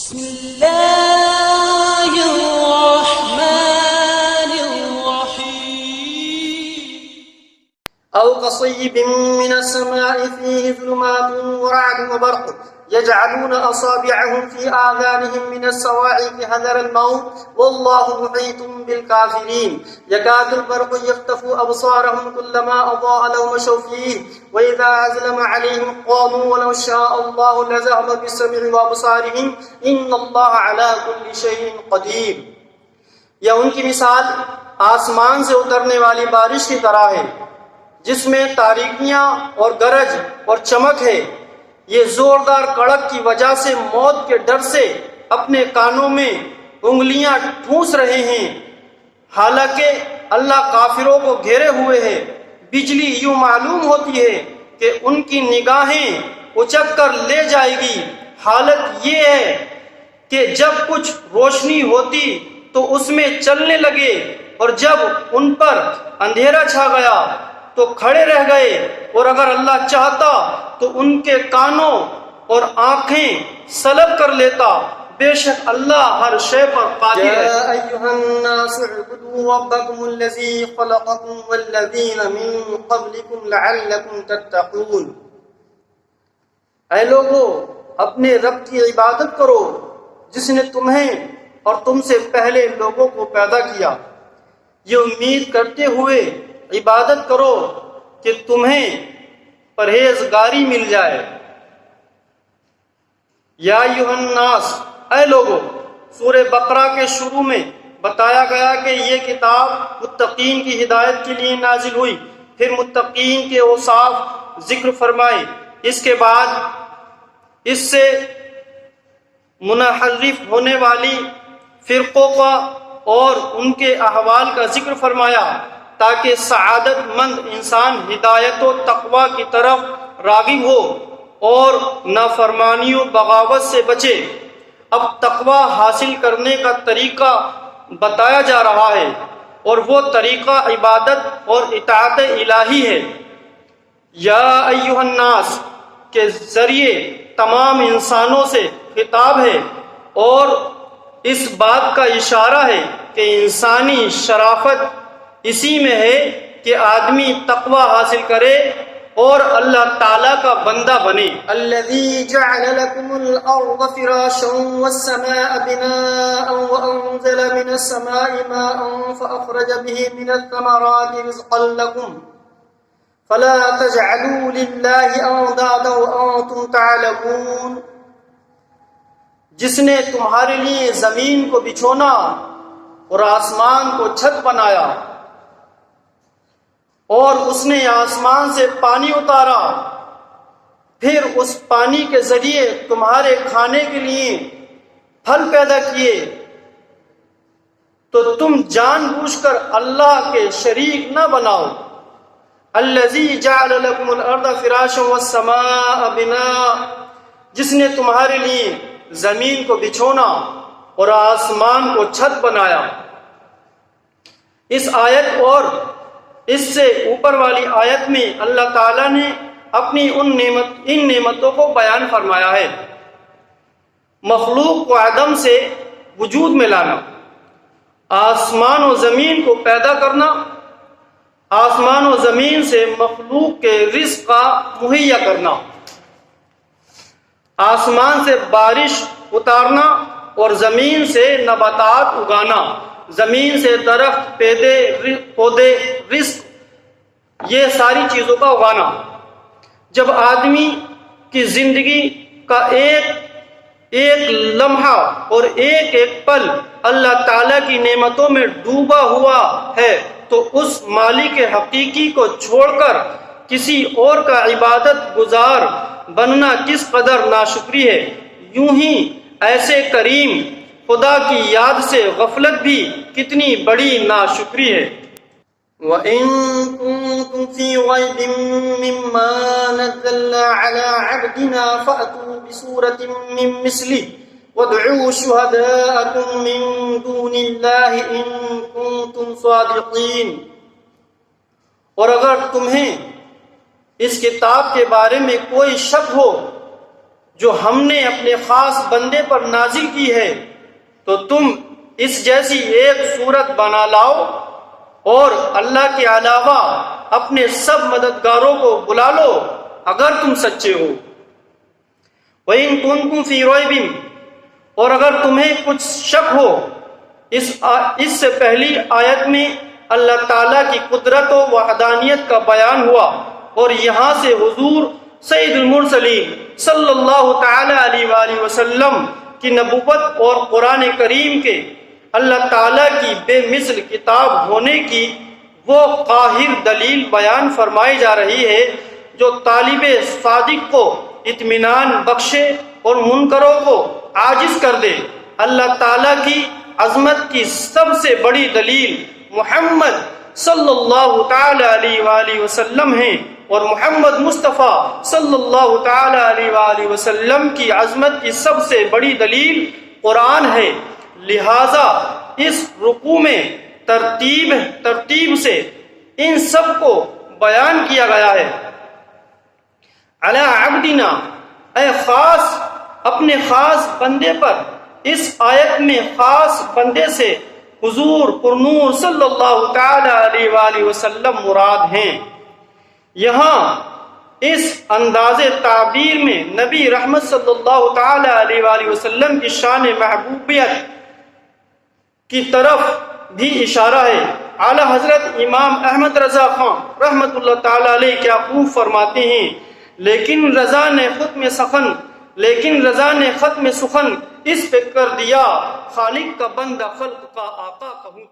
بسم الله الرحمن الرحيم أو كصيب من السماء فيه ظلمات ورعد وبرق يجعلون أصابعهم في آذانهم من الصواعق حذر الموت والله محيط بالكافرين يكاد البرق يخطف أبصارهم كلما أضاء لهم مشوا فيه وإذا أظلم عليهم قاموا ولو شاء الله لذهب بالسمع وأبصارهم إن الله على كل شيء قدير. یا ان کی مثال آسمان سے اترنے والی بارش کی طرح ہے جس میں تاریکیاں اور گرج اور چمک ہے. یہ زوردار کڑک کی وجہ سے موت کے ڈر سے اپنے کانوں میں انگلیاں ٹھونس رہے ہیں، حالانکہ اللہ کافروں کو گھیرے ہوئے ہے. بجلی یوں معلوم ہوتی ہے کہ ان کی نگاہیں اچک کر لے جائے گی. حالت یہ ہے کہ جب کچھ روشنی ہوتی تو اس میں چلنے لگے اور جب ان پر اندھیرا چھا گیا تو کھڑے رہ گئے، اور اگر اللہ چاہتا تو ان کے کانوں اور آنکھیں سلب کر لیتا. بے شک اللہ ہر شے پر قادر ہے. یا ایھا الناس اعبدوا ربکم الذی خلقکم والذین من قبلکم لعلکم تتقون. اے لوگو، اپنے رب کی عبادت کرو جس نے تمہیں اور تم سے پہلے لوگوں کو پیدا کیا. یہ امید کرتے ہوئے عبادت کرو کہ تمہیں پرہیزگاری مل جائے. یا ایھا الناس، اے لوگو. سورہ بقرہ کے شروع میں بتایا گیا کہ یہ کتاب متقین کی ہدایت کے لیے نازل ہوئی، پھر متقین کے اوصاف ذکر فرمائے. اس کے بعد اس سے منحرف ہونے والی فرقوں کا اور ان کے احوال کا ذکر فرمایا تاکہ سعادت مند انسان ہدایت و تقوی کی طرف راغب ہو اور نافرمانی و بغاوت سے بچے. اب تقوی حاصل کرنے کا طریقہ بتایا جا رہا ہے، اور وہ طریقہ عبادت اور اطاعت الہی ہے. یا ایھا الناس کے ذریعے تمام انسانوں سے خطاب ہے اور اس بات کا اشارہ ہے کہ انسانی شرافت اسی میں ہے کہ آدمی تقوی حاصل کرے اور اللہ تعالیٰ کا بندہ بنے. الذی جعل لکم الارض فراشا والسماء بناء وانزل من السماء ماء فاخرج به من الثمرات رزقا لکم فلا تجعلوا للہ اندادا وانتم تعلمون. جس نے تمہارے لیے زمین کو بچھونا اور آسمان کو چھت بنایا، اور اس نے آسمان سے پانی اتارا، پھر اس پانی کے ذریعے تمہارے کھانے کے لیے پھل پیدا کیے، تو تم جان بوجھ کر اللہ کے شریک نہ بناؤ. الذی جعل لکم الارض فراشا والسماء بناء، جس نے تمہارے لیے زمین کو بچھونا اور آسمان کو چھت بنایا. اس آیت اور اس سے اوپر والی آیت میں اللہ تعالیٰ نے اپنی ان نعمتوں کو بیان فرمایا ہے. مخلوق کو عدم سے وجود میں لانا، آسمان و زمین کو پیدا کرنا، آسمان و زمین سے مخلوق کے رزق کا مہیا کرنا، آسمان سے بارش اتارنا اور زمین سے نباتات اگانا، زمین سے درخت پودے رزق، یہ ساری چیزوں کا اگانا. جب آدمی کی زندگی کا ایک ایک لمحہ اور ایک ایک پل اللہ تعالیٰ کی نعمتوں میں ڈوبا ہوا ہے تو اس مالک حقیقی کو چھوڑ کر کسی اور کا عبادت گزار بننا کس قدر ناشکری ہے. یوں ہی ایسے کریم خدا کی یاد سے غفلت بھی کتنی بڑی ناشکری ہے. وَإِن كُنتُمْ فِي رَيْبٍ مِّمَّا نَزَّلْنَا عَلَىٰ عَبْدِنَا فَأْتُوا بِسُورَةٍ مِّن مِّثْلِهِ وَادْعُوا شُهَدَاءَكُم مِّن دُونِ اللَّهِ إِن كُنتُمْ صَادِقِينَ. اور اگر تمہیں اس کتاب کے بارے میں کوئی شک ہو جو ہم نے اپنے خاص بندے پر نازل کی ہے، تو تم اس جیسی ایک صورت بنا لاؤ اور اللہ کے علاوہ اپنے سب مددگاروں کو بلا لو اگر تم سچے ہو۔ وَإِن كُنتُمْ فِي رَيْبٍ، اور اگر تمہیں کچھ شک ہو، اس سے پہلی آیت میں اللہ تعالیٰ کی قدرت و وحدانیت کا بیان ہوا، اور یہاں سے حضور سید المرسلین صلی اللہ تعالی علیہ وآلہ وسلم کی نبوت اور قرآن کریم کے اللہ تعالیٰ کی بے مثل کتاب ہونے کی وہ قاہر دلیل بیان فرمائی جا رہی ہے جو طالب صادق کو اطمینان بخشے اور منکروں کو عاجز کر دے۔ اللہ تعالیٰ کی عظمت کی سب سے بڑی دلیل محمد صلی اللہ تعالی علیہ وآلہ وسلم ہیں، اور محمد مصطفیٰ صلی اللہ تعالی علیہ وآلہ وسلم کی عظمت کی سب سے بڑی دلیل قرآن ہے۔ لہذا اس رکوع میں ترتیب سے ان سب کو بیان کیا گیا ہے۔ علی عبدنا، اے خاص اپنے خاص بندے پر، اس آیت میں خاص بندے سے حضور پرنور صلی اللہ تعالی علیہ وآلہ وسلم مراد ہیں۔ یہاں اس انداز تعبیر میں نبی رحمت صلی اللہ تعالی علیہ وآلہ وسلم کی شان محبوبیت کی طرف بھی اشارہ ہے۔ اعلی حضرت امام احمد رضا خان رحمت اللہ تعالی علیہ کیا خوب فرماتے ہیں، لیکن رضا نے ختم سخن اس پہ کر دیا، خالق کا بندہ خلق کا آقا کہوں